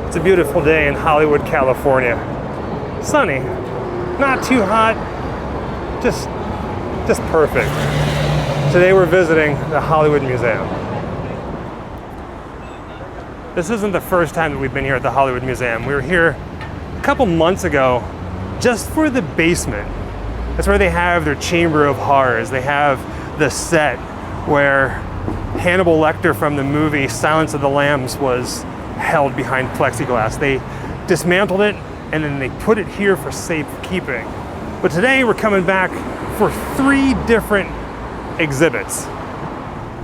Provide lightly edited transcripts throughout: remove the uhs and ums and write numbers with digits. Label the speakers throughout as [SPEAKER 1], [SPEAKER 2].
[SPEAKER 1] It's a beautiful day in Hollywood, California. Sunny, not too hot, just perfect. Today we're visiting the Hollywood Museum. This isn't the first time that we've been here at the Hollywood Museum. We were here a couple months ago just for the basement. That's where they have their Chamber of Horrors. They have the set where Hannibal Lecter from the movie Silence of the Lambs was held behind plexiglass. They dismantled it and then they put it here for safekeeping. But today we're coming back for 3 different exhibits.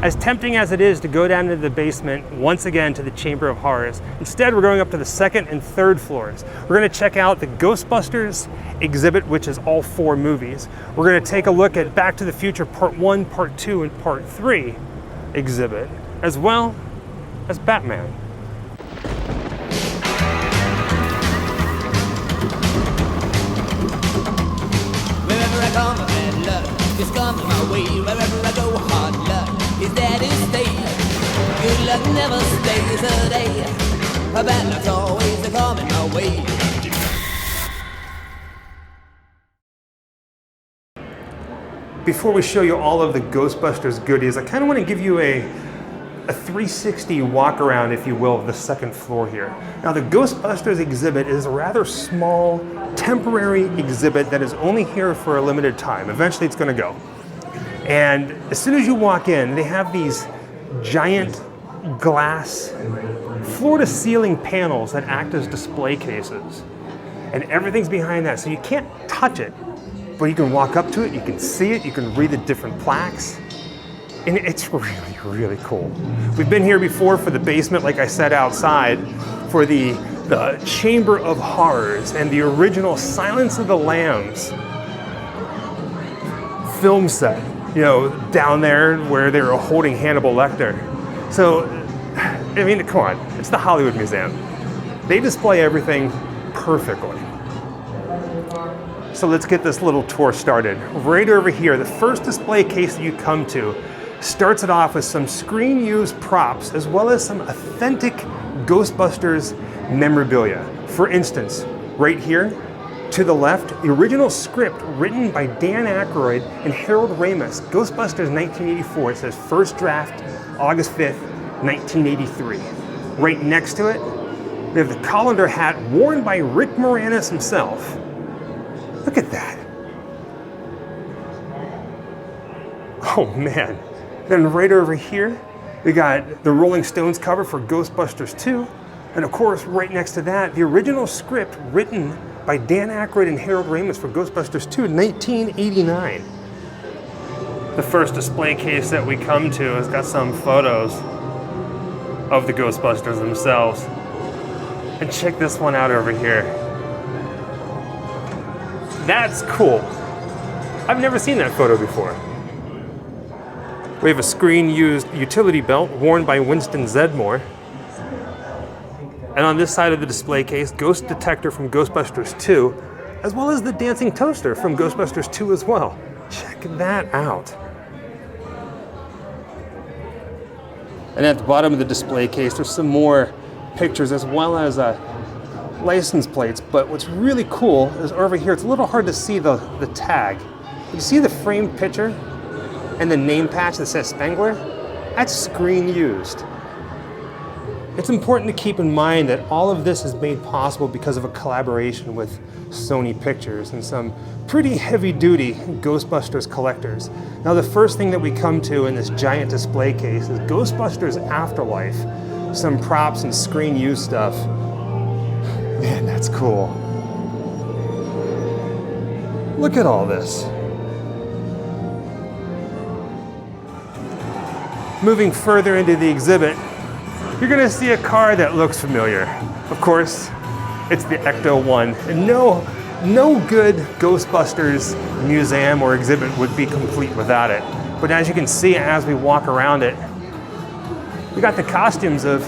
[SPEAKER 1] As tempting as it is to go down to the basement once again to the Chamber of Horrors, instead we're going up to the 2nd and 3rd floors. We're going to check out the Ghostbusters exhibit, which is all 4 movies. We're going to take a look at Back to the Future Part 1, Part 2, and Part 3 exhibit, as well as Batman.
[SPEAKER 2] Wherever I come, bad luck just comes my way. Wherever I go, hard luck is there to stay. Good luck never stays a day. Bad luck's always coming my way.
[SPEAKER 1] Before we show you all of the Ghostbusters goodies, I kind of want to give you a 360 walk around, if you will, of the 2nd floor here. Now the Ghostbusters exhibit is a rather small, temporary exhibit that is only here for a limited time. Eventually it's going to go. And as soon as you walk in, they have these giant glass floor-to-ceiling panels that act as display cases. And everything's behind that, so you can't touch it, but you can walk up to it, you can see it, you can read the different plaques. And it's really, really cool. We've been here before for the basement, like I said, outside, for the Chamber of Horrors and the original Silence of the Lambs film set, you know, down there where they were holding Hannibal Lecter. So, I mean, come on, it's the Hollywood Museum. They display everything perfectly. So let's get this little tour started. Right over here, the first display case that you come to starts it off with some screen-used props as well as some authentic Ghostbusters memorabilia. For instance, right here to the left, the original script written by Dan Aykroyd and Harold Ramis, Ghostbusters 1984. It says first draft, August 5th, 1983. Right next to it, we have the colander hat worn by Rick Moranis himself. Look at that. Oh man. Then right over here, we got the Rolling Stones cover for Ghostbusters 2. And of course, right next to that, the original script written by Dan Aykroyd and Harold Ramis for Ghostbusters 2, 1989. The first display case that we come to has got some photos of the Ghostbusters themselves. And check this one out over here. That's cool. I've never seen that photo before. We have a screen-used utility belt worn by Winston Zeddemore. And on this side of the display case, Ghost Detector from Ghostbusters 2, as well as the Dancing Toaster from Ghostbusters 2 as well. Check that out. And at the bottom of the display case, there's some more pictures as well as license plates. But what's really cool is over here, it's a little hard to see the tag. You see the framed picture and the name patch that says Spengler? That's screen used. It's important to keep in mind that all of this is made possible because of a collaboration with Sony Pictures and some pretty heavy-duty Ghostbusters collectors. Now the first thing that we come to in this giant display case is Ghostbusters Afterlife. Some props and screen use stuff. Man, that's cool. Look at all this. Moving further into the exhibit, you're gonna see a car that looks familiar. Of course, it's the Ecto-1. And no good Ghostbusters museum or exhibit would be complete without it. But as you can see as we walk around it, we got the costumes of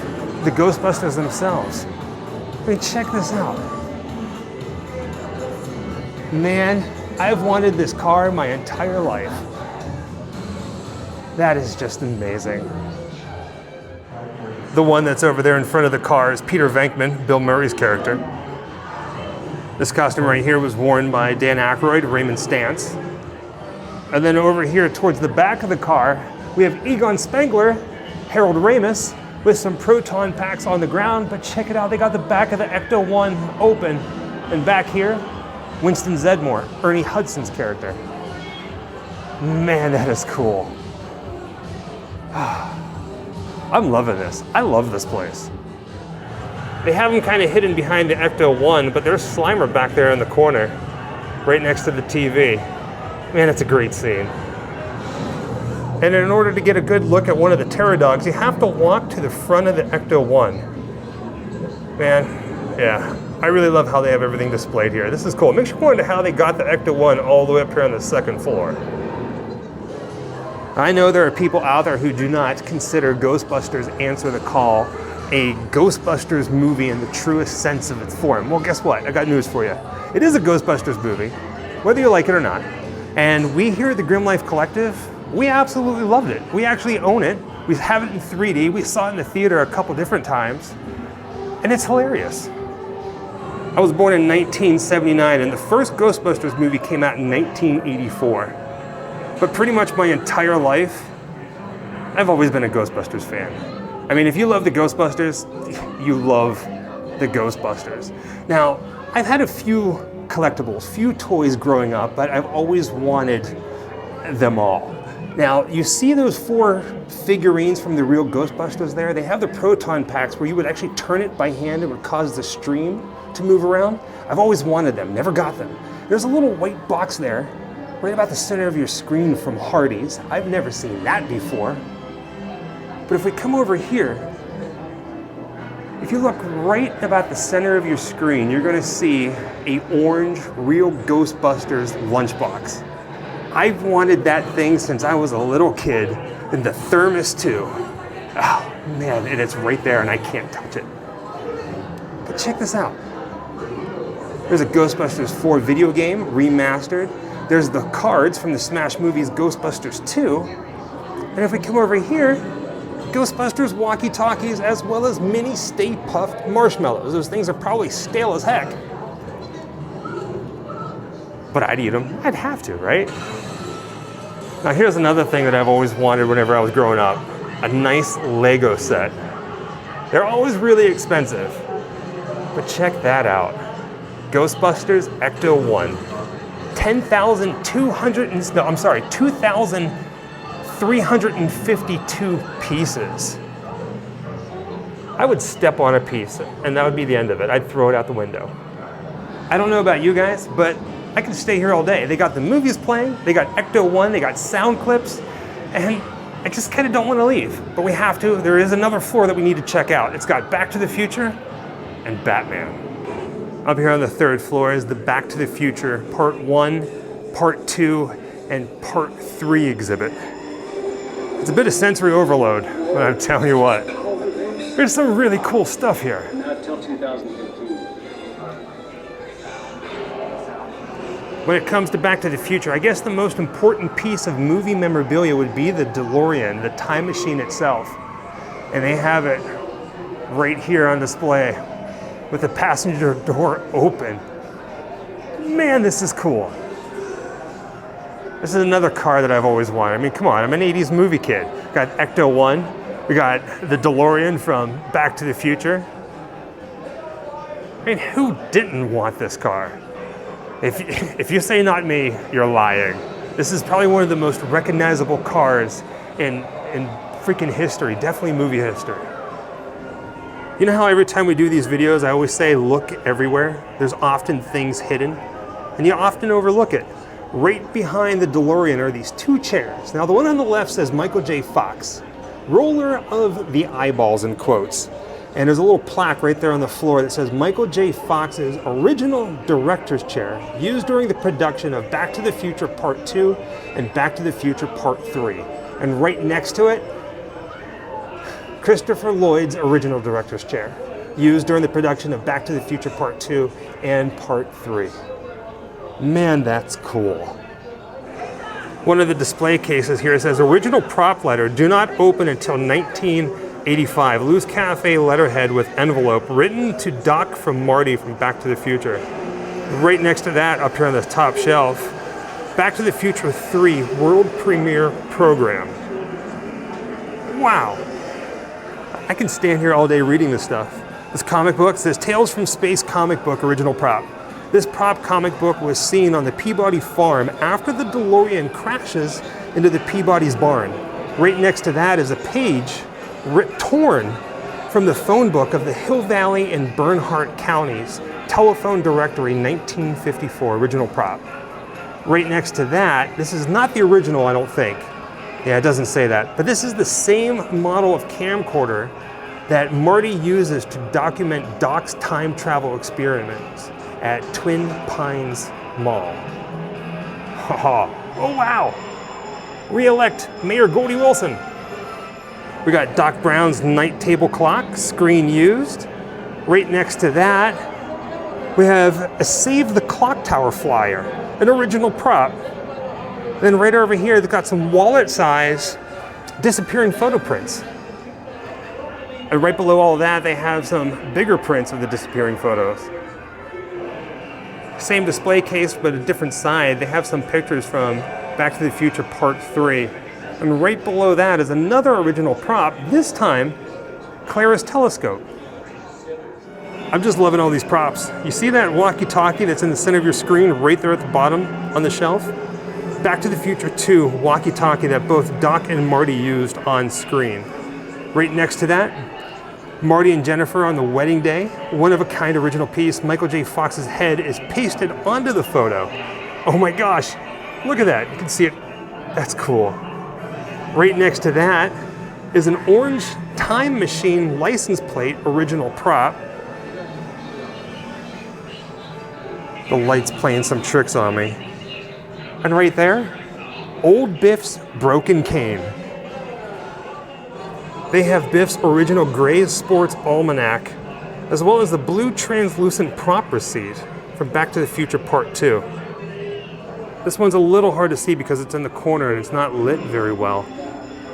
[SPEAKER 1] the Ghostbusters themselves. I mean, check this out. Man, I've wanted this car my entire life. That is just amazing. The one that's over there in front of the car is Peter Venkman, Bill Murray's character. This costume right here was worn by Dan Aykroyd, Raymond Stantz. And then over here towards the back of the car, we have Egon Spengler, Harold Ramis, with some proton packs on the ground, but check it out, they got the back of the Ecto-1 open. And back here, Winston Zedmore, Ernie Hudson's character. Man, that is cool. I'm loving this. I love this place. They have them kind of hidden behind the Ecto-1, but there's Slimer back there in the corner, right next to the TV. Man, it's a great scene. And in order to get a good look at one of the Terror Dogs, you have to walk to the front of the Ecto-1. Man, yeah, I really love how they have everything displayed here. This is cool. It makes you wonder how they got the Ecto-1 all the way up here on the second floor. I know there are people out there who do not consider Ghostbusters Answer the Call a Ghostbusters movie in the truest sense of its form. Well, guess what? I got news for you. It is a Ghostbusters movie, whether you like it or not. And we here at the Grimm Life Collective, we absolutely loved it. We actually own it. We have it in 3D. We saw it in the theater a couple different times. And it's hilarious. I was born in 1979, and the first Ghostbusters movie came out in 1984. But pretty much my entire life, I've always been a Ghostbusters fan. I mean, if you love the Ghostbusters, you love the Ghostbusters. Now, I've had a few collectibles, few toys growing up, but I've always wanted them all. Now, you see those 4 figurines from the real Ghostbusters there? They have the proton packs where you would actually turn it by hand. It would cause the stream to move around. I've always wanted them, never got them. There's a little white box there, right about the center of your screen from Hardee's. I've never seen that before. But if we come over here, if you look right about the center of your screen, you're gonna see a orange real Ghostbusters lunchbox. I've wanted that thing since I was a little kid, and the thermos too. Oh man, and it's right there and I can't touch it. But check this out. There's a Ghostbusters 4 video game, remastered. There's the cards from the Smash movies Ghostbusters 2. And if we come over here, Ghostbusters walkie-talkies, as well as mini Stay Puft marshmallows. Those things are probably stale as heck. But I'd eat them. I'd have to, right? Now here's another thing that I've always wanted whenever I was growing up. A nice Lego set. They're always really expensive. But check that out. Ghostbusters Ecto-1. 2,352 pieces. I would step on a piece and that would be the end of it. I'd throw it out the window. I don't know about you guys, but I could stay here all day. They got the movies playing, they got Ecto-1, they got sound clips, and I just kind of don't want to leave. But we have to. There is another floor that we need to check out. It's got Back to the Future and Batman. Up here on the 3rd floor is the Back to the Future Part 1, Part 2, and Part 3 exhibit. It's a bit of sensory overload, but I'm telling you what, there's some really cool stuff here.
[SPEAKER 3] Not till 2015.
[SPEAKER 1] When it comes to Back to the Future, I guess the most important piece of movie memorabilia would be the DeLorean, the time machine itself. And they have it right here on display with the passenger door open. Man, this is cool. This is another car that I've always wanted. I mean, come on, I'm an 80s movie kid. Got Ecto-1, we got the DeLorean from Back to the Future. I mean, who didn't want this car? If you say not me, you're lying. This is probably one of the most recognizable cars in freaking history, definitely movie history. You know how every time we do these videos, I always say, look everywhere? There's often things hidden, and you often overlook it. Right behind the DeLorean are these 2 chairs. Now, the one on the left says Michael J. Fox, roller of the eyeballs in quotes. And there's a little plaque right there on the floor that says Michael J. Fox's original director's chair used during the production of Back to the Future Part 2 and Back to the Future Part 3. And right next to it, Christopher Lloyd's original director's chair used during the production of Back to the Future Part 2 and Part 3. Man, that's cool. One of the display cases here says original prop letter, do not open until 19 85, loose cafe letterhead with envelope, written to Doc from Marty from Back to the Future. Right next to that, up here on the top shelf, Back to the Future 3 world premiere program. Wow. I can stand here all day reading this stuff. This comic book says Tales from Space comic book original prop. This prop comic book was seen on the Peabody farm after the DeLorean crashes into the Peabody's barn. Right next to that is a page torn from the phone book of the Hill Valley and Bernhardt counties, telephone directory 1954, original prop. Right next to that, this is not the original, I don't think. Yeah, it doesn't say that. But this is the same model of camcorder that Marty uses to document Doc's time travel experiments at Twin Pines Mall. Oh wow! Re-elect Mayor Goldie Wilson. We got Doc Brown's night table clock, screen used. Right next to that, we have a Save the Clock Tower flyer, an original prop. Then right over here, they've got some wallet-size disappearing photo prints. And right below all of that, they have some bigger prints of the disappearing photos. Same display case, but a different side. They have some pictures from Back to the Future Part 3. And right below that is another original prop, this time, Clara's telescope. I'm just loving all these props. You see that walkie-talkie that's in the center of your screen right there at the bottom on the shelf? Back to the Future 2 walkie-talkie that both Doc and Marty used on screen. Right next to that, Marty and Jennifer on the wedding day. One-of-a-kind original piece. Michael J. Fox's head is pasted onto the photo. Oh my gosh, look at that. You can see it. That's cool. Right next to that is an orange Time Machine license plate original prop. The light's playing some tricks on me. And right there, Old Biff's broken cane. They have Biff's original Gray's Sports Almanac, as well as the blue translucent prop receipt from Back to the Future Part 2. This one's a little hard to see because it's in the corner and it's not lit very well.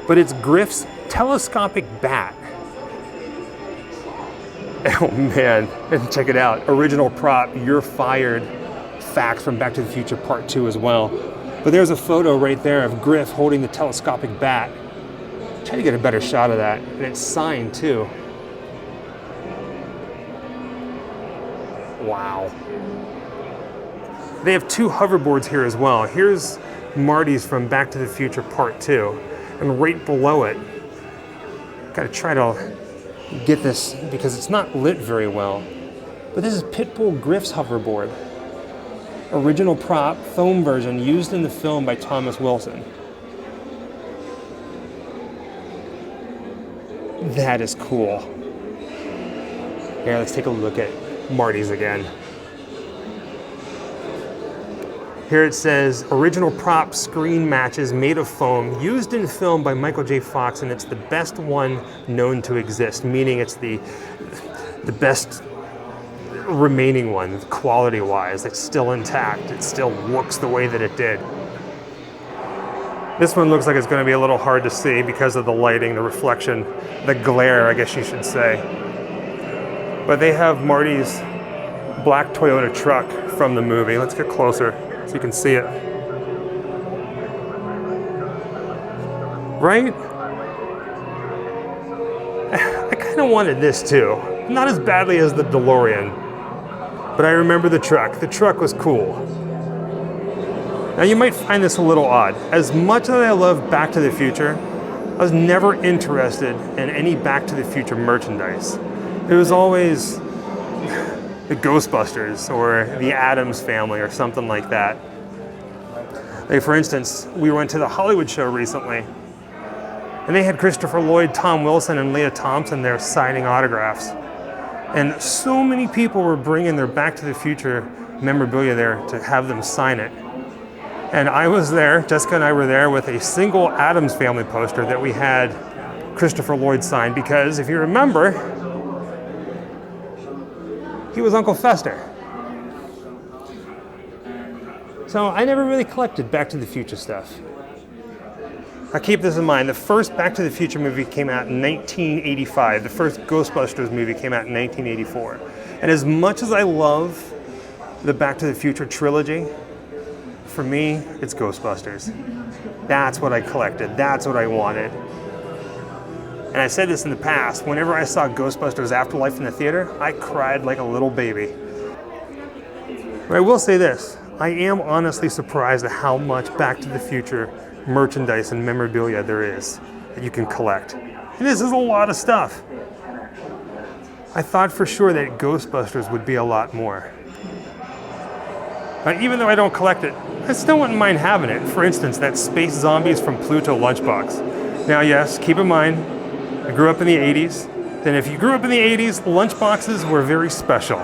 [SPEAKER 1] But it's Griff's telescopic bat. Oh man, and check it out. Original prop, You're Fired fact from Back to the Future Part 2 as well. But there's a photo right there of Griff holding the telescopic bat. Try to get a better shot of that. And it's signed too. Wow. They have two hoverboards here as well. Here's Marty's from Back to the Future Part 2. And right below it, gotta try to get this because it's not lit very well. But this is Pitbull Griff's hoverboard. Original prop, foam version, used in the film by Thomas Wilson. That is cool. Here, let's take a look at Marty's again. Here it says, original prop screen matches made of foam, used in film by Michael J. Fox, and it's the best one known to exist, meaning it's the best remaining one, quality-wise. It's still intact. It still looks the way that it did. This one looks like it's going to be a little hard to see because of the lighting, the reflection, the glare, I guess you should say. But they have Marty's black Toyota truck from the movie. Let's get closer so you can see it. Right? I kind of wanted this too. Not as badly as the DeLorean, but I remember the truck. The truck was cool. Now you might find this a little odd. As much as I love Back to the Future, I was never interested in any Back to the Future merchandise. It was always the Ghostbusters or the Addams Family or something like that. Like for instance, we went to the Hollywood show recently and they had Christopher Lloyd, Tom Wilson, and Leah Thompson there signing autographs. And so many people were bringing their Back to the Future memorabilia there to have them sign it. And I was there, Jessica and I were there with a single Addams Family poster that we had Christopher Lloyd sign because if you remember, he was Uncle Fester. So I never really collected Back to the Future stuff. Now keep this in mind, the first Back to the Future movie came out in 1985. The first Ghostbusters movie came out in 1984. And as much as I love the Back to the Future trilogy, for me, it's Ghostbusters. That's what I collected, that's what I wanted. And I said this in the past, whenever I saw Ghostbusters Afterlife in the theater, I cried like a little baby. But I will say this, I am honestly surprised at how much Back to the Future merchandise and memorabilia there is that you can collect. And this is a lot of stuff. I thought for sure that Ghostbusters would be a lot more. But even though I don't collect it, I still wouldn't mind having it. For instance, that Space Zombies from Pluto lunchbox. Now yes, keep in mind, I grew up in the 80s. Then if you grew up in the 80s, lunchboxes were very special.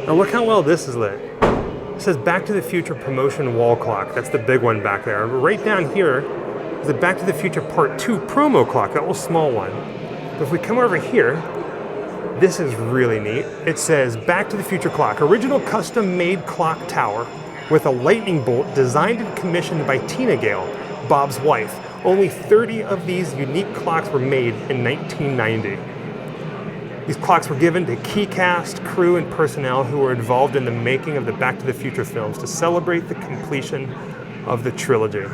[SPEAKER 1] Now look how well this is lit. It says Back to the Future promotion wall clock. That's the big one back there. Right down here is the Back to the Future Part 2 promo clock, that little small one. But if we come over here, this is really neat. It says Back to the Future clock, original custom-made clock tower with a lightning bolt designed and commissioned by Tina Gale, Bob's wife. Only 30 of these unique clocks were made in 1990. These clocks were given to key cast, crew, and personnel who were involved in the making of the Back to the Future films to celebrate the completion of the trilogy.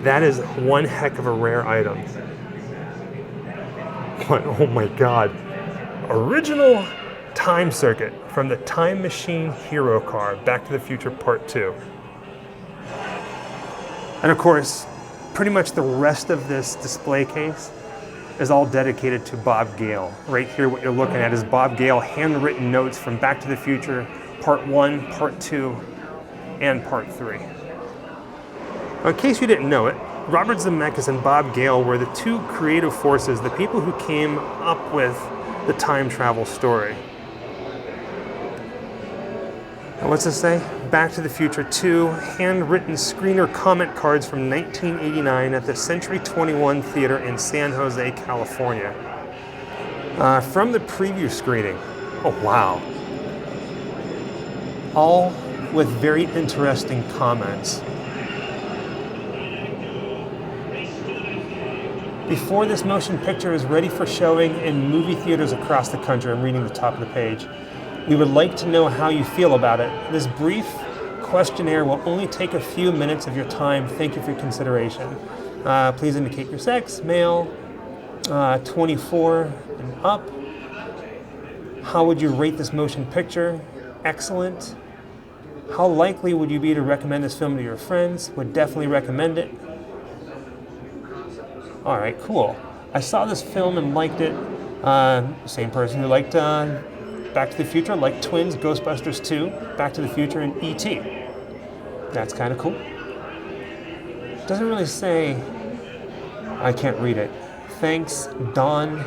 [SPEAKER 1] That is one heck of a rare item. What? Oh my God. Original time circuit from the Time Machine hero car, Back to the Future Part 2. And of course, pretty much the rest of this display case is all dedicated to Bob Gale. Right here, what you're looking at is Bob Gale handwritten notes from Back to the Future Part 1, Part 2, and Part 3. Now, in case you didn't know it, Robert Zemeckis and Bob Gale were the two creative forces, the people who came up with the time travel story. Now what's this say? Back to the Future 2, handwritten screener comment cards from 1989 at the Century 21 Theater in San Jose, California. From the preview screening. Oh wow. All with very interesting comments. Before this motion picture is ready for showing in movie theaters across the country, I'm reading the top of the page, we would like to know how you feel about it. This brief questionnaire will only take a few minutes of your time. Thank you for your consideration. Please indicate your sex, male, 24 and up. How would you rate this motion picture? Excellent. How likely would you be to recommend this film to your friends? Would definitely recommend it. All right, cool. I saw this film and liked it. Same person who liked Back to the Future, liked Twins, Ghostbusters 2, Back to the Future, and E.T. That's kind of cool. Doesn't really say, I can't read it. Thanks, Don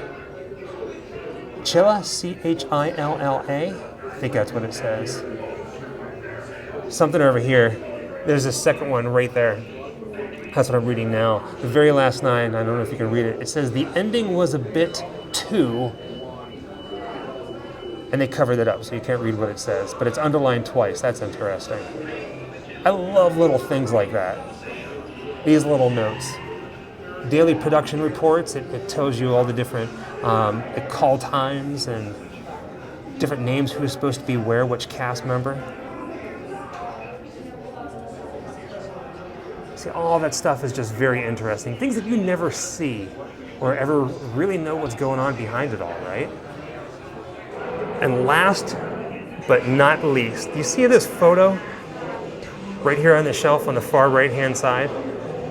[SPEAKER 1] Chilla, C-H-I-L-L-A. I think that's what it says. Something over here. There's a second one right there. That's what I'm reading now. The very last line, I don't know if you can read it. It says, the ending was a bit too, and they covered it up so you can't read what it says, but it's underlined twice. That's interesting. I love little things like that. These little notes. Daily production reports, it tells you all the different call times and different names, who's supposed to be where, which cast member. See, all that stuff is just very interesting. Things that you never see or ever really know what's going on behind it all, right? And last but not least, you see this photo right here on the shelf on the far right-hand side?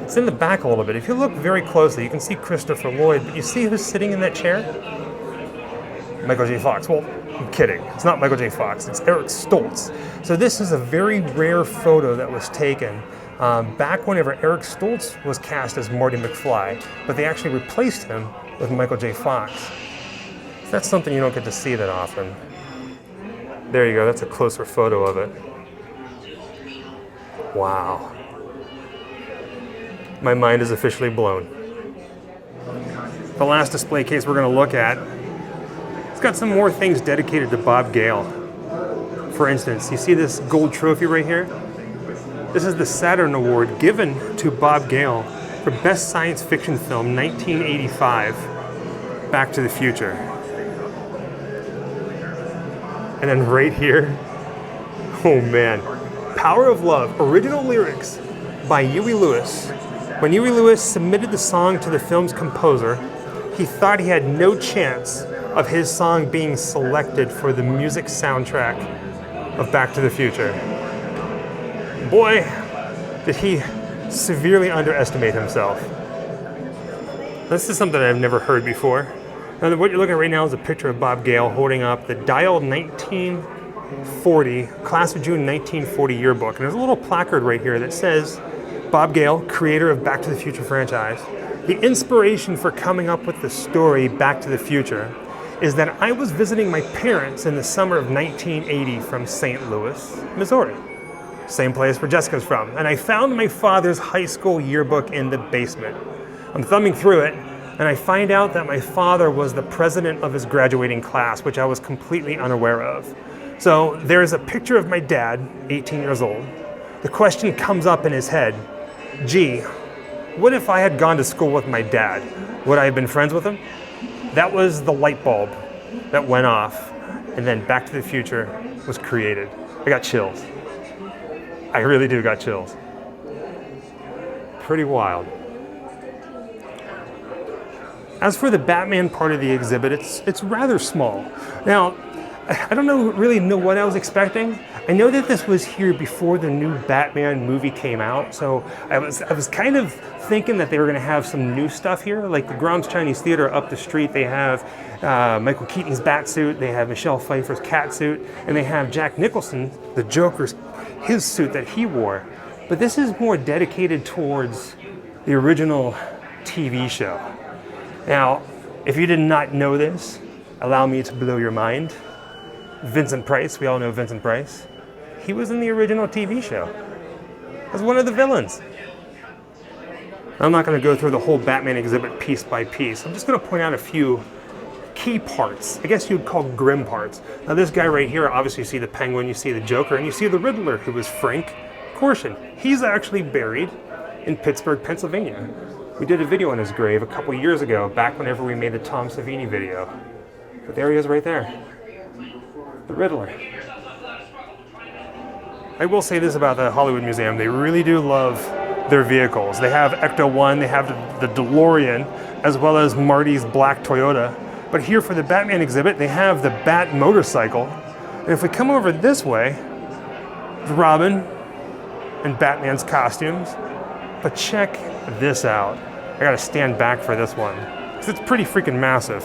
[SPEAKER 1] It's in the back a little bit. If you look very closely, you can see Christopher Lloyd, but you see who's sitting in that chair? Michael J. Fox. Well, I'm kidding. It's not Michael J. Fox. It's Eric Stoltz. So this is a very rare photo that was taken back whenever Eric Stoltz was cast as Marty McFly, but they actually replaced him with Michael J. Fox. So that's something you don't get to see that often. There you go. That's a closer photo of it. Wow. My mind is officially blown. The last display case we're going to look at, it's got some more things dedicated to Bob Gale. For instance, you see this gold trophy right here? This is the Saturn Award given to Bob Gale for Best Science Fiction Film 1985, Back to the Future. And then right here, oh man, Power of Love, original lyrics by Huey Lewis. When Huey Lewis submitted the song to the film's composer, he thought he had no chance of his song being selected for the music soundtrack of Back to the Future. Boy, did he severely underestimate himself. This is something I've never heard before. Now, what you're looking at right now is a picture of Bob Gale holding up the dialed 1940, Class of June 1940 yearbook. And there's a little placard right here that says, Bob Gale, creator of Back to the Future franchise. The inspiration for coming up with the story Back to the Future is that I was visiting my parents in the summer of 1980 from St. Louis, Missouri. Same place where Jessica's from. And I found my father's high school yearbook in the basement. I'm thumbing through it, and I find out that my father was the president of his graduating class, which I was completely unaware of. So there's a picture of my dad, 18 years old. The question comes up in his head, gee, what if I had gone to school with my dad? Would I have been friends with him? That was the light bulb that went off, and then Back to the Future was created. I got chills. I really do got chills. Pretty wild. As for the Batman part of the exhibit, it's rather small. Now, I don't really know what I was expecting. I know that this was here before the new Batman movie came out, so I was kind of thinking that they were going to have some new stuff here. Like the Grounds Chinese Theater up the street, they have Michael Keaton's bat suit, they have Michelle Pfeiffer's cat suit, and they have Jack Nicholson, the Joker's, his suit that he wore. But this is more dedicated towards the original TV show. Now, if you did not know this, allow me to blow your mind. Vincent Price, we all know Vincent Price. He was in the original TV show as one of the villains. I'm not going to go through the whole Batman exhibit piece by piece. I'm just going to point out a few key parts. I guess you'd call Grimm parts. Now this guy right here, obviously you see the Penguin, you see the Joker, and you see the Riddler, who was Frank Gorshin. He's actually buried in Pittsburgh, Pennsylvania. We did a video on his grave a couple years ago, back whenever we made the Tom Savini video. But there he is right there. The Riddler. I will say this about the Hollywood Museum, they really do love their vehicles. They have Ecto-1, they have the DeLorean, as well as Marty's black Toyota. But here for the Batman exhibit, they have the Bat motorcycle. And if we come over this way, Robin and Batman's costumes. But check this out. I gotta stand back for this one, because it's pretty freaking massive.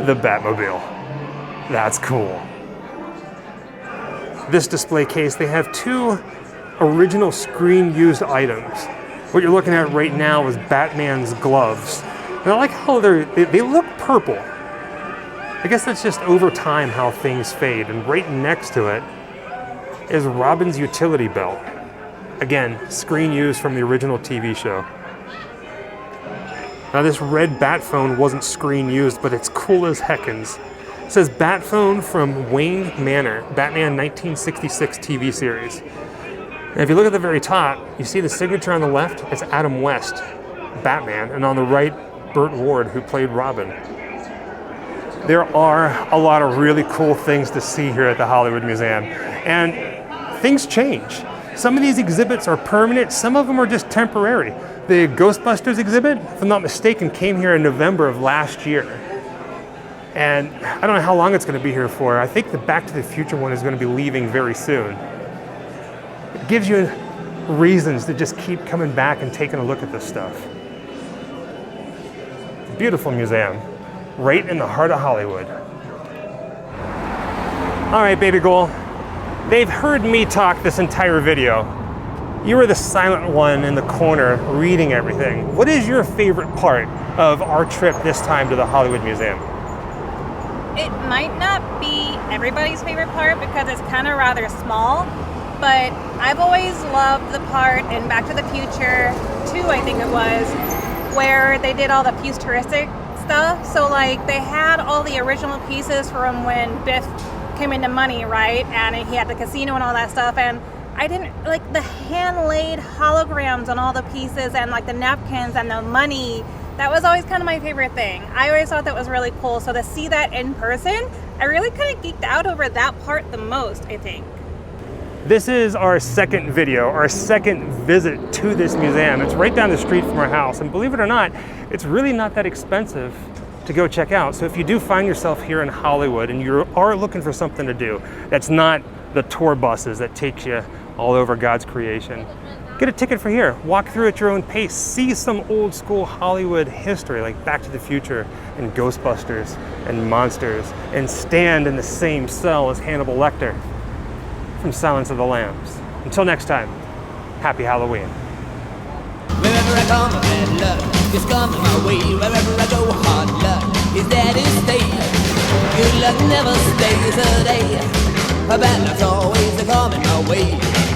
[SPEAKER 1] The Batmobile. That's cool. This display case, they have two original screen-used items. What you're looking at right now is Batman's gloves. And I like how they look purple. I guess that's just over time how things fade. And right next to it is Robin's utility belt. Again, screen used from the original TV show. Now this red bat phone wasn't screen used, but it's cool as heckins. It says Bat phone from Wayne Manor, Batman 1966 TV series. And if you look at the very top, you see the signature on the left, it's Adam West, Batman, and on the right, Burt Ward, who played Robin. There are a lot of really cool things to see here at the Hollywood Museum, and things change. Some of these exhibits are permanent, some of them are just temporary. The Ghostbusters exhibit, if I'm not mistaken, came here in November of last year. And I don't know how long it's going to be here for. I think the Back to the Future one is going to be leaving very soon. It gives you reasons to just keep coming back and taking a look at this stuff. Beautiful museum, right in the heart of Hollywood. All right, baby girl. They've heard me talk this entire video. You were the silent one in the corner reading everything. What is your favorite part of our trip this time to the Hollywood Museum?
[SPEAKER 3] It might not be everybody's favorite part because it's kind of rather small, but I've always loved the part in Back to the Future 2, I think it was, where they did all the futuristic stuff. So like they had all the original pieces from when Biff came into money, right? And he had the casino and all that stuff. And I didn't like the hand-laid holograms on all the pieces and like the napkins and the money. That was always kind of my favorite thing. I always thought that was really cool. So to see that in person, I really kind of geeked out over that part the most, I think.
[SPEAKER 1] This is our second video, our second visit to this museum. It's right down the street from our house, and believe it or not, it's really not that expensive to go check out. So if you do find yourself here in Hollywood and you are looking for something to do that's not the tour buses that takes you all over God's creation, get a ticket for here, walk through at your own pace, see some old school Hollywood history like Back to the Future and Ghostbusters and Monsters, and stand in the same cell as Hannibal Lecter from Silence of the Lambs. Until next time, happy Halloween.
[SPEAKER 2] Wherever I come, bad luck just comes my way. Wherever I go, hard luck is there to stay. Good luck never stays a day. Bad luck's always coming my way.